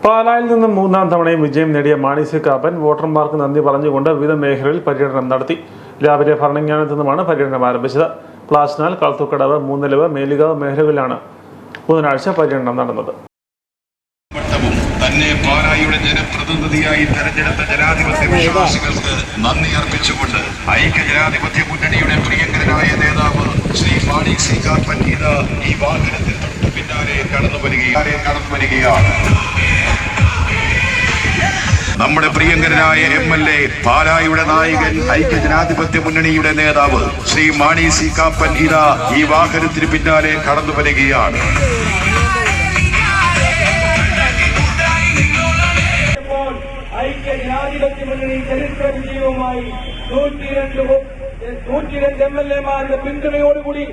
പാലായിൽ നിന്നും മൂന്നാം തവണയും വിജയം നേടിയ മാണി സി കാപ്പൻ വോട്ടർമാർക്ക് നന്ദി പറഞ്ഞുകൊണ്ട് വിവിധ മേഖലകളിൽ പര്യടനം നടത്തി. രാവിലെ ഭരണങ്ങാനത്ത് നിന്നുമാണ് പര്യടനം ആരംഭിച്ചത്. പ്ലാസ്നാൽ, കളത്തുക്കടവ്, മൂന്നലവ്, മേലുകാവ് മേഖലകളിലാണ് ബുധനാഴ്ച പര്യടനം നടന്നത്. തന്നെ പാലായുടെ ജനപ്രതിനിധിയായി തെരഞ്ഞെടുത്ത ജനാധിപത്യ വിശ്വാസികൾക്ക് നന്ദി അർപ്പിച്ചുകൊണ്ട് ഐക്യ ജനാധിപത്യ മുന്നണിയുടെ പ്രിയങ്കരനായ നേതാവ് ശ്രീ മാണി സി കാപ്പൻ ഈ വാഹനത്തിൽ തൊട്ട് പിന്നാലെ കടന്നു വരികയാണ്. നമ്മുടെ പ്രിയങ്കരനായ MLA പാലായുടെ നായകൻ ഐക്യ ജനാധിപത്യ മുന്നണിയുടെ നേതാവ് ശ്രീ മാണി സി കാപ്പൻ ഈ വാഹനത്തിന് പിന്നാലെ കടന്നു വരികയാണ്. ഐക്യ ജനാധിപത്യ മുന്നണി ചരിത്ര വിജയവുമായി 102 MLA-മാരുടെ പിന്തുണയോടുകൂടി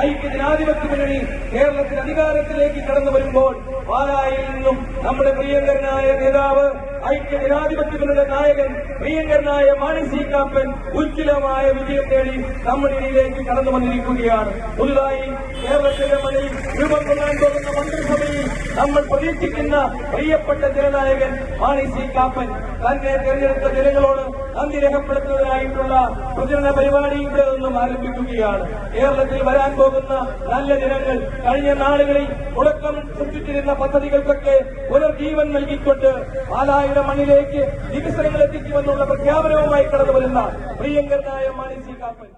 ഐക്യ ജനാധിപത്യ മുന്നണി കേരളത്തിൽ അധികാരത്തിലേക്ക് കടന്നു വരുമ്പോൾ പാലായിൽ നിന്നും നമ്മുടെ പ്രിയങ്കരനായ നേതാവ് ഐക്യ ജനാധിപത്യ മുന്നണിയുടെ നായകൻ പ്രിയങ്കരനായ മാണി സി കാപ്പൻ ഉജ്ജ്വലമായ വിജയം നേടി നമ്മുടെ ഇടയിലേക്ക് കടന്നു വന്നിരിക്കുകയാണ്. പുതുതായി കേരളത്തിന്റെ മണ്ണിൽ രൂപം കൊള്ളാൻ പോകുന്ന മന്ത്രിസഭയിൽ നമ്മൾ പ്രതീക്ഷിക്കുന്ന പ്രിയപ്പെട്ട ജനനായകൻ മാണി സി കാപ്പൻ തന്നെ തെരഞ്ഞെടുത്ത ജനങ്ങളോട് നന്ദി രേഖപ്പെടുത്തുന്നതിനായിട്ടുള്ള പ്രചരണ പരിപാടി ഇവിടെ നിന്നും ആരംഭിക്കുകയാണ്. കേരളത്തിൽ വരാൻ പോകുന്ന നല്ല ജനങ്ങൾ കഴിഞ്ഞ നാളുകളിൽ മുടക്കം സൃഷ്ടിച്ചിരുന്ന പദ്ധതികൾക്കൊക്കെ പുനർജീവൻ നൽകിക്കൊണ്ട് പാലായുടെ മണ്ണിലേക്ക് വികസനങ്ങൾ എത്തിക്കുമെന്നുള്ള പ്രഖ്യാപനവുമായി കടന്നു വരുന്ന പ്രിയങ്കരനായ മാണി സി കാപ്പൻ